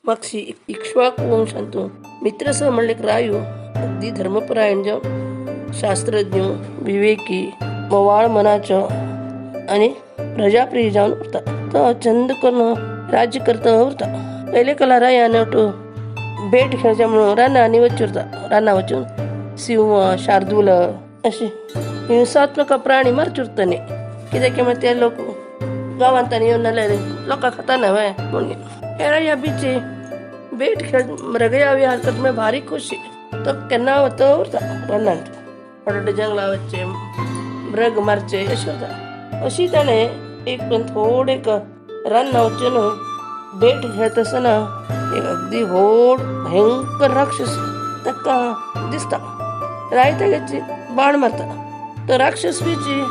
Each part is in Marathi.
मागशी इक्ष्वाकू वंशांतून मित्रसह म्हणले रायू अगदी धर्मपरायण शास्त्रज्ञ विवेकी मवाळ मनाचं आणि प्रजाप्रिय जाऊन होता. तो चंद करून राज्य करता होता. पहिले कला रायानं तो भेट खेळच्या म्हणून राना आणि वचूरता. राना वचून सिंह शार्दूल अशी हिंसात्मक प्राणी मारचुरताने कित्याक मग ते लोक गावांत येऊन लोकां खाता नव्हे म्हणून हेरा ह्या बीचे भेट खेळ मृगयावी हरकत में भारी खुशी. तो केन्ना होता उरता रानांत पडडे जंगला वच्चे मृग मारचे अशी होता. अशी ताणे एक पण थोडे रान वचून भेट खेळत असताना एक अगदी व्हड भयंकर राक्षस ताका दिसता. राय ताची बाण मारता. तो राक्षस बीची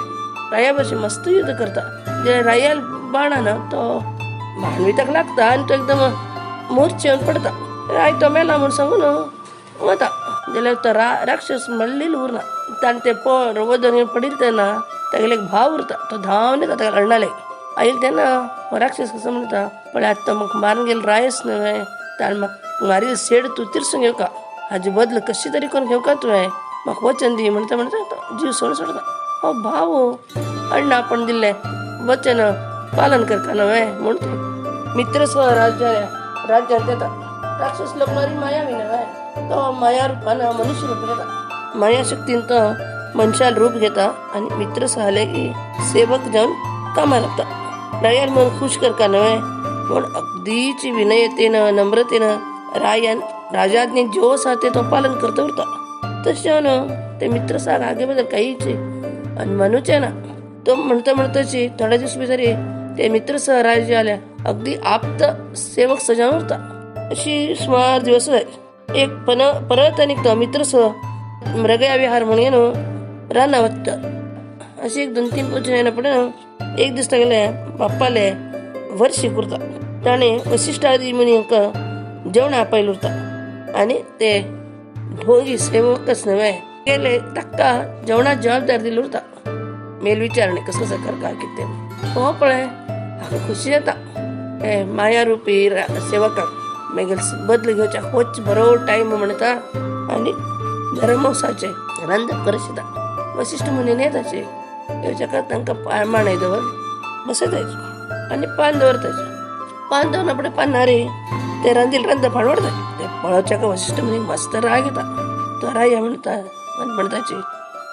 राया भशेन मस्त युद्ध करता. जे रायाल बाणान तो भांडवी ताका लागता आनी तो एकदम मूर्छेवन पडता. राय तो मेला म्हूण सांगून वता जाल्यार तो राक्षस मल्लील उरना. ताणें ते वदन पडिल तेन्ना तागेले एक भाव उरता. तो धांवन येता ताका रडनाले. आयिल्ले तेन्ना हो राक्षस कसो म्हणटा पळय आतां तो म्हाका मारून गेलो रायस न्हय ताणें म्हाका मारिल्ली सेड तूं तिरसून घेवका हाजे बदल कशी तरी करून घेवका तुवें म्हाका वचन दी म्हणटा म्हणटा जीव सोडता. हो भाव अण्णा आपण दिल्लें वचन पालन करता न्हय म्हूण ते मित्रसह राज्यांत येता. राक्षस लोक मारी मायावी न्हय. तो माया रुपान मनुष्य रूप घेता. माया शक्तीन तो मनशाल रूप घेता आनी मित्र सहाले की सेवक जावन कामां लागता. रायाल मन खुश करता न्हय म्हूण अगदीच विनयतेन नम्रतेन रायान राजाज्ञे ज्यो आसा ते तो पालन करता उरता. तशें ते मित्र साग आगे बदल काहीच आनी मानूचे ना. तो म्हणटाची थोडे दीस भितर ते मित्र सह राज्य जाल्या अगदी आप्त सेवक सजावन उरता. अशी सुमार दिवस एक परत आनीक तो मित्र सह मृगया विहार म्हणून रानां वचता. अशी एक 2-3 वर्सां येना फुडें एक दीस तागेले बाप्पाले वर्शी करता. ताणें वशिश्ट आदी मुनीक जेवणां आपयलें उरता आनी ते ढोंगी सेवकच न्हय गेले ताका जेवणाची जबाबदारी दिली उरता. मेल विचारणे कसो करता कितें हो पळय हाका खुशी येता. हे माया रुपी सेवकाक मागीर बदल घेवच्या होच बरो टायम म्हणटा आनी धर्मवसाचे रांदप करत येता. वशिश्ट मुनीन येताचे येवच्या तांकां पाळमाणे दवर बसयताचे आनी पान दवरताचे. पान दवरना फुडें पानारी ते रांदील रांदप हाडवडता. ते पळोवच्या वशिश्ट मुनीक मस्त राग येता. तो राया म्हणटाची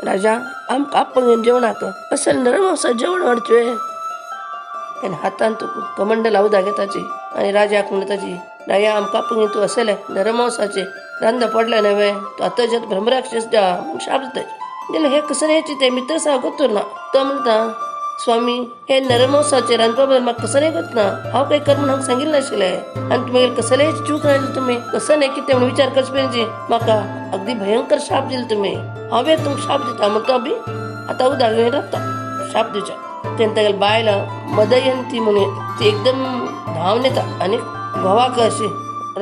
राजा आमकां आपण जेवणाक असल नरमांसा जेवण वाडचें. आनी हातान तूं कमंड लावदा घेताची आनी राजाक म्हणटाची राया आमकां आपण तूं असले नरमांसाचे रांद पडले न्हय तूं आतां ब्रह्मराक्षस जा म्हूण शाप दिताचे. जाल्यार हे कसं न्हयची ते मित्र साव गोतूर ना. तो म्हणटा स्वामी हे नरमांसाचे रांदपा बद्दल म्हाका कसं नाही करतना हांव काही कर म्हूण हांव सांगिल्लें नाशिल्लें आनी तुमी कसलेय चूक राहिली तुमी कसं नाही कितें म्हूण विचार करचे पयलीं म्हाका अगदी भयंकर शाप दिलो तुमी. हांवें तुमकां शाप दिता म्हणटा बी आतां उदक घेवन रावता शाप दिवच्या. तेन्ना तागेली बायल मदयंती म्हणून ती एकदम धांवन येता आनी घोवाक अशी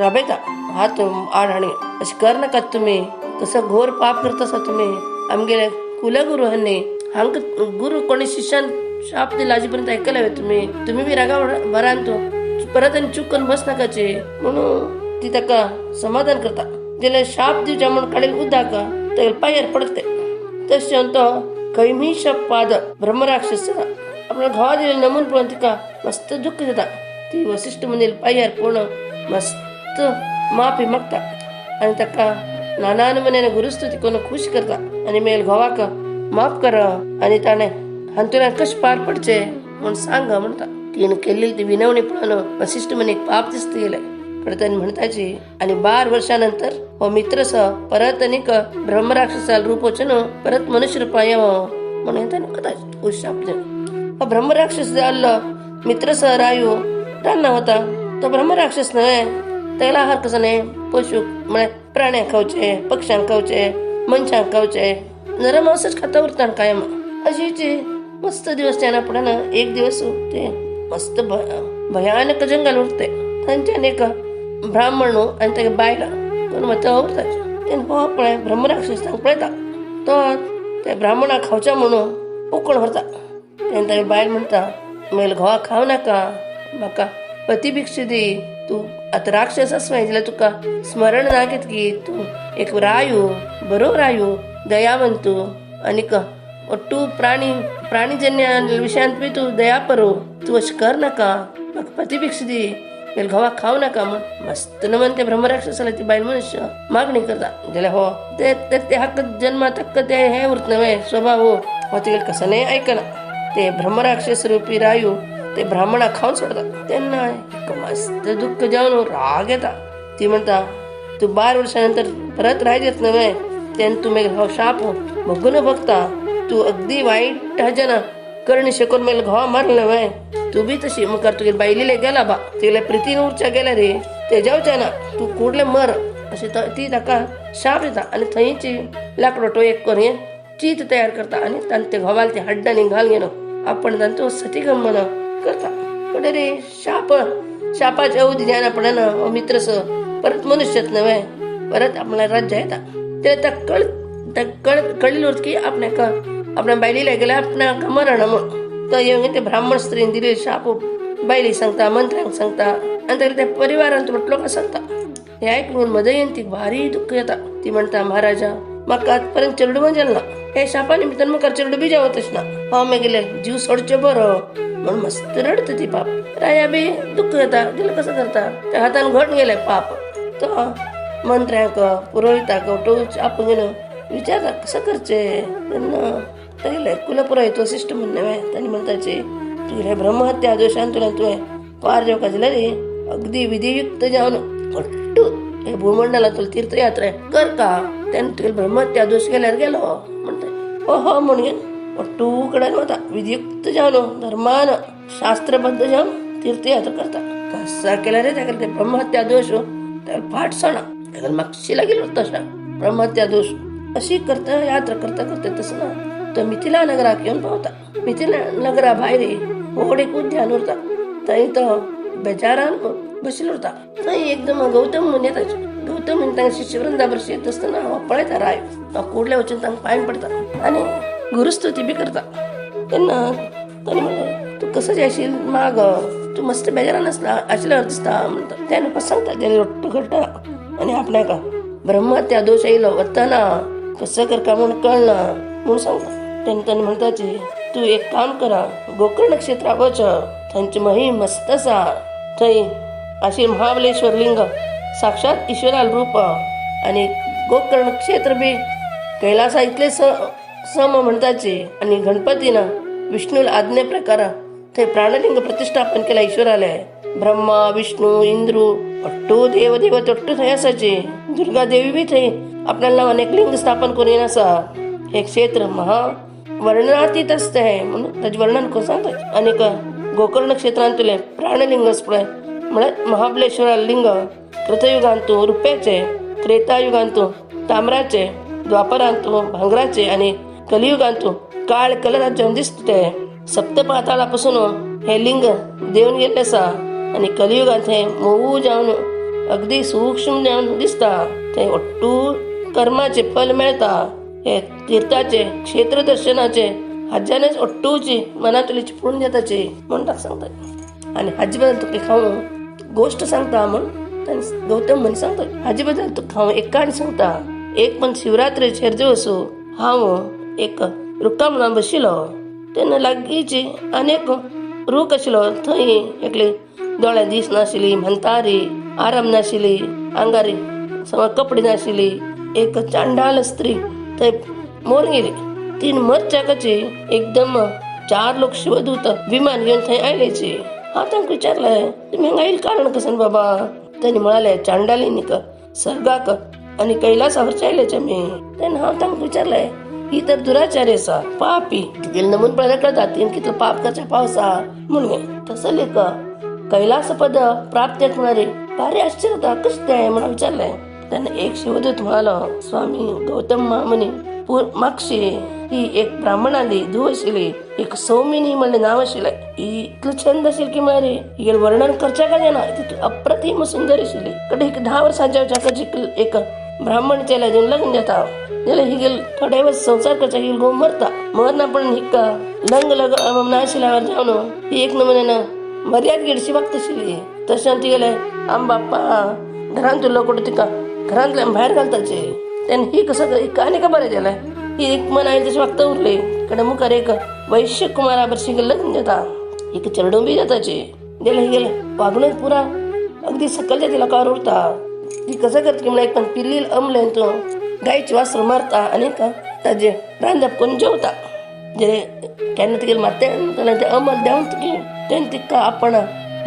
राबयता हात आड हाणी अशें करनाकात तुमी. कसो घोर पाप करता आसा तुमी. आमगेले कुलगुरू आनी हांकां गुरू कोणी शिश्यान शाप दिला हाजे पर्यंत आयकले तुमी बी रागा भरान तूं परत आनी चूक करून बसनाकाची म्हणून ती ताका समाधान करता. जाल्यार शाप दिवच्या म्हूण काडील उदक तागेले पांयार पडते. तशें तो कैमीश पाद ब्रह्मराक्षस जाता. आपल्या घोवा दिलें नमून पळोवन तिका मस्त दुख्ख जाता. ती वशिश्ट मुनील पांयार पळोवन मस्त माफी मागता आनी ताका नानान मनेन गुरुस्तुती करून खूश करता आनी मेल घोवाक माफ कर आनी ताणें हांतुल्यान कशें पार पडचे म्हूण सांग म्हणटा. तिणें केल्ली ती विनवणी पळोवन वशिश्ट मुनीक पाप दिसता गेले. ताणें म्हणटाची आनी 12 वर्सां नंतर हो मित्र परत आनीक ब्रह्मराक्षसाल रूप वचून परत मनुष्य रुपां येवो म्हणून ताणें कदाचित शाप दिलो. हो ब्रह्मराक्षस जाल्लो मित्र रायू रान्ना वता. तो ब्रह्मराक्षस न्हय. तागेलो आहार कसो न्हय पशू म्हळ्यार प्राण्यांक खावचे पक्ष्यांक खावचे मनशांक खावचे नरमांसच खाता उरता कायम. अशीची मस्त दिवस तेन्ना फुडें एक दिवस ते मस्त भयानक जंगल उरते. थंयच्यान एक ब्राह्मण आनी तागे बायल कोण वता उरताचे. तेन्ना हो पळय ब्रह्मराक्षस तांकां पळयता. तो त्या ब्राह्मणाक खावच्या म्हणून उखण व्हरता. तेन्ना तागे बायल म्हणटा मेल घोवा खाव नाका म्हाका पती भिक्षा दी तू आता राक्षस असवाय जाल्यार तुका स्मरण ना कितकी तू एक रायू बरो रायू दयावंत आनीक ಒಟ್ಟು प्राणीजन्य विशयांत बी तू दया परो तू अशें कर नाका म्हाका प्रतिभिक्षा दी तेल घोवा खाव नाका म्हण मस्त नमन ते ब्रह्मराक्षसाला ती बायल मनुष्य मागणी करता जाल्यार हो ते हक्क जन्मात हक्क ते हे उरत नवे स्वभाव हो तिगे कसं नाही ऐकना ते ब्रह्मराक्षस रूपी रायू ते ब्राह्मणा खाऊन सोडता तेन्ना मस्त दुःख जावन राग येता ती म्हणता तू 12 वर्षानंतर परत राय देत नव्हे तेन्ना तू मेल हो शाप बघून बघता तू अगदी वाईट हजन करणी शकून मेल घोवा मारले नव्हे तू बी तशी मुखार तुगे बायलीले गेला बा तिगले प्रितीन उरच्या गेल्या रे ते जावच्या ना तू कुडले मर अशी ती ताका शाप दिता आणि थंयची लाकडो एक करून चीत तयार करता आणि तांचे घोवाल ते हड्डांनी घाल घेणं आपण तांचो सतीगमन करता पण रे शापाचे अवधी ध्यान आपण मित्रस परत मनुष्यच नव्हे परत आपल्या राज्य येता ते कळिल की आपल्या बायलीला गेल्या आपल्या मरण म्हणून तर येऊन ते ब्राह्मण स्त्रीन दिले शाप बायली सांगता मंत्र्यांक सांगता आणि ते परिवारांत लोक सांगता हे ऐकून मध्ये येऊन ती भारी दुःख येता ती म्हणता महाराजा म्हाका आजपर्यंत चेडू म्हणजे ना हे शापा निमित्तान म्हाका चेडू बी जावतच ना हांव मागीर जीव सोडचो बरो म्हणून मस्त रडता ती पाप राया बी दुःख येता तिला कसं करता त्या हातान घट गेले पाप तो मंत्र्यांक पुरोहिताक टोच आपण गेलो विचारता कसं करचे तेन्ना कुलपुरोहित शिष्ट म्हणणे तांणी म्हणताचे तुगे ब्रह्महत्या दोशान तुवें पार जेवका जाल्यार रे अगदी विधियुक्त जावन अट्टू हे भूमंडलांत तुला तीर्थयात्रा कर का तेन्ना तुगे ब्रह्महत्या दोश गेल्यार गेलो म्हणटा हो म्हणून अट्टू कडेन वता विधियुक्त जावन धर्मान शास्त्रबद्ध जावन तीर्थयात्रा करता कसा केल्यार रे ताका ते ब्रह्महत्या दोश त्याला फाट सणा ताका मागशी लागील तशा ब्रह्महत्या दोष अशी करता यात्रा करता तसं ना तो मिथिला नगराक येऊन पावता मिथिला नगरा भायर व्हड उद्यान उरता थंय तो बेजारान बशिल्लो उरता थंय एकदम गौतम मुनी येता गौतम मुनी तांकां शिष्यवृंदा बरशी येत आसतना पळयता राय कुडले वचून तांकां पांय पडता आनी गुरुस्तुती बी करता तेन्ना ताणें म्हणलें तूं कसो जायशील माग तूं मस्त बेजारान आशिल्लो दिसता म्हणटा तेन्ना सांगता तेन्ना रोट्ट करता आनी आपणाक ब्रह्महत्या दोश येयलो वतना कसं करता म्हूण कळना म्हूण सांगता तेन्ना ताणें म्हणटाची तूं एक काम करा गोकर्ण क्षेत्राक वच थंयची महिम मस्त आसा थंय आशिल्लें महाबलेश्वर लिंग साक्षात ईश्वराल रूप आनी गोकर्ण क्षेत्र बी कैलासा इतले सम म्हणटाची आनी गणपतीन विष्णू आज्ञे प्रकार थंय प्राणलिंग प्रतिष्ठापन केला ईश्वराले ब्रह्मा विष्णू इंद्रू अट्टू देव तट्टू थंय आसाचे दुर्गा देवी बी थंय आपल्या नांवान एक लिंग स्थापन करून आसा हे क्षेत्र महा वर्णनातीत आसता हे म्हणून ताचें वर्णन करून सांगता आनीक गोकर्ण क्षेत्रांत तुले प्राणलिंग पळय म्हळ्यार महाबलेश्वर लिंग कृतयुगांतू रुप्याचे त्रेतायुगांतू ताम्राचे द्वापरांतू भांगराचे आनी कलियुगांतू काळ कलरात जावन दिसता ते सप्त पाताळा पासून हे लिंग देवन गेल्ले आसा आनी कलियुगांत हे मोव जावन अगदी सूक्ष्म जावन दिसता थंय अट्टू कर्माचे फल मेळता हे तीर्थाचे क्षेत्र दर्शनाचे हज्जानेच अट्टूची मनातलीची पुण्यताची म्हण ताका सांगता आनी हाजे बद्दल तुका हांव गोश्ट सांगता म्हण ताणें गौतम म्हण सांगता हाजे बद्दल तुका हांव एक काणी सांगता एक पण शिवरात्रेचेर जो असो हांव एक रुखा म्हणून बशिल्लो तेन्ना लागींची अनेक रूख आशिल्लो थंय एकली दोळ्या दीस नाशिल्ली म्हणतारी आराम नाशिल्ली आंगारी कपडे नाशिल्ली एक चांडाल स्त्री थंय मोर गेली तीन मरचाकाची एकदम 4 लोक शिवदूत विमान घेवन थंय आयलेची हांव तांकां विचारलें तुमी हांगा आयिल्ले कारण कसन बाबा तांणी म्हळालें चांडालीनीक सर्गाक आनी कैलासा वरचे आयलेचे आमी तेन्ना हांव तांकां विचारलें ही तर दुराचारी आसा पापी तिगेले नमून पळयल्यार कळटा तिने कितलो पाप करचे पावसा म्हणून तसं लेख कैलास पद प्राप्त म्हणणारे भारी आश्चर्य जाता कशें तें म्हणून विचारलें तेन्ना एक शिवदूत म्हणालो स्वामी गौतम महामुनी मागशी ही एक ब्राह्मणाली धूव आशिल्ली एक सौमिनी म्हणलें नांव आशिल्लें ही इतलो छंद आशिल्ली की म्हळ्यार हिगेलें वर्णन करचें काय ना तितली अप्रतिम सुंदर आशिल्ली कडेन 10 वर्सांच्या जाका एक ब्राह्मण चेला घेवन लग्न जाता जाल्यार हिगेल थोडे वर्स संसार करता हिगेल घोव मरता मरना पण हिका लंग नाशिल्ल्यावर जावन ही एक नमुन्यान मर्याद गिडशी वागतशिली तशें ती गेले आम बाप्पा घरांत उरलो कोण तिका घरांतल्यान भायर घालताचे तेन्ना ही कसं ही आनी का बरें जालें ही एक मन हांवें तशें वागता उरली कडेन मुखार एक वैश्य कुमारा बरशी लग्न जाता एक चेडू बी जाताची जाल्यार ही गेलें वागणूक पुरा अगदी सकलच्या ती लोकांवर उरता ती कसं करता की म्हळ्यार एक पण पिल्लील अमलें तूं गायचे वासरू मारता आनी ताजे रांदप करून जेवता जे केन्ना तिगेले मारते जाल्यार ते अमल देंवन तेन्ना तिका आपण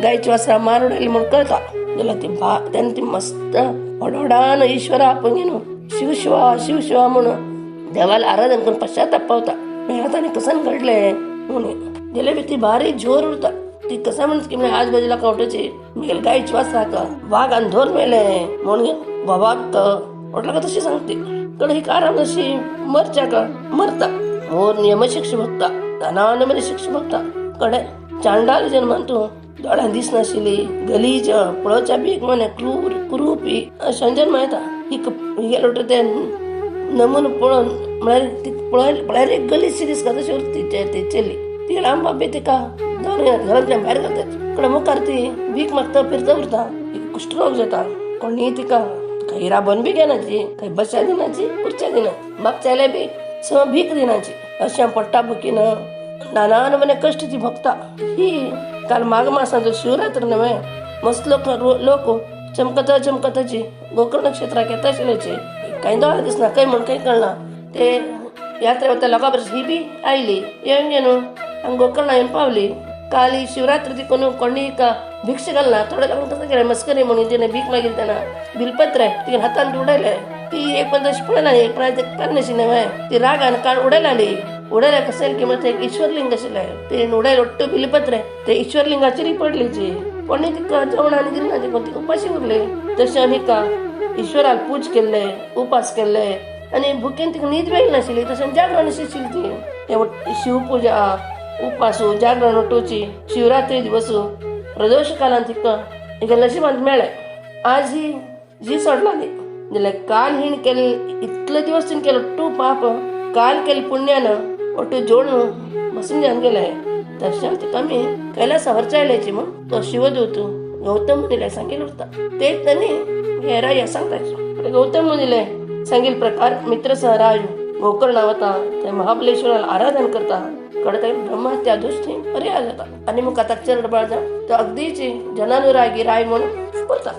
गायचे वासरा मार उडयली म्हूण कळटा जाल्यार ती तेन्ना ती मस्त व्हडव्हडान ईश्वरा आपण न्हू शिवशिवा शिवशिवा म्हणून देवाला आराधन करून पश्चाताप पावता हें ताणें कसन घडलें म्हणून जाल्यार ती भारी जोर उरता ती कसा म्हणत की आज बाजूला कावटाची मिगेल गायची वासराक वाघ आनी धोर मेले म्हणून बाबाक म्हटलं का तशी सांगते कडे ही आराम अशी मरच्या का मरता मोर नियमशिक्ष भक्ता धनान शिक्ष भक्ता कडे चांडाल जन्मान तूं दोळ्यान दिसनाशिल्ली गलीज पळोवच्या बी म्हणे क्रूर कुरूपी अशें जन्म येता ही गेलो ते नमून पळोवन म्हळ्यार ती पळयल्यार एक गलीजशी दिसता तशी उरती ती चली ती लांब बाबी तिका घरांतल्यान भायर घालतात कडे मुखार ती भीक मागता फिरता उरता कुश्ठरोग जाता कोणी तिका काही राबन बी घेनाची काही बशा दिनाची खुर्च्या दिना मागच्या जाल्यार बी सम भीक दिनाची अशें पडटा बुकीन नानान म्हणे कश्ट ती भोगता ही काल माघ मासांचो शिवरात्र न्हय मस्त लोक चमकताची गोकर्ण क्षेत्राक येता आशिल्ल्याची काही दोळा दिसना काही म्हण काही कळना ते यात्रे वता लोकां बरें ही बी आयली येवन गे न्हू हांगा गोकर्ण येवन पावली काल ही शिवरात्र ती कोणी भिक्षा घालना थोडे लोकांक कसं केलें मस्करी म्हणून तिणें भीक मागिली तेन्ना बिलपत्र तिका हातान उडयलें ती एक पण तशी पळयना एक पण काडनाशिल्लें न्हय ती रागान काण उडयलाली उडयल्या कशें की म्हळ्यार ते ईश्वरलिंग आशिल्लें ते उडयलें ओट्ट बिलपत्र ते ईश्वरलिंगाचेर पडलीची कोणी तिका जेवण आनी दिना ती तिका उपाशी उरली तशें आमी ईश्वराक पूज केल्ले उपास केल्ले आनी भुकेन तिका न्हीद मेळ्ळी नाशिल्ली तशें जागरण अशी आशिल्ली ती शिवपुजा उपासू जागरण उठोवची शिवरात्री दिवस प्रदोश कालान तिका हिगे नशिबांत मेळ्ळें आज ही जी सोडलाली जाल्यार काल हिण केले इतले दिवस तिणें केलो टू पाप काल केले पुण्यान ओटू जोडून बसून जावन गेले तशें तिका आमी कैलासा वरचायल्याची म्हूण तो शिवदूत गौतम मुनीला सांगेल उरता तेच न्ही हेरा ह्या सांगताचे गौतम मुनीले सांगेल प्रकार मित्र सह राजू गोकर्ण वता ते महाबलेश्वराला आराधन करता कडे ब्रह्महत्या दृश्टी पर्याय जाता आणि मग आता चरण बळजा तो अगदीची जनानुरागी राय म्हणून करता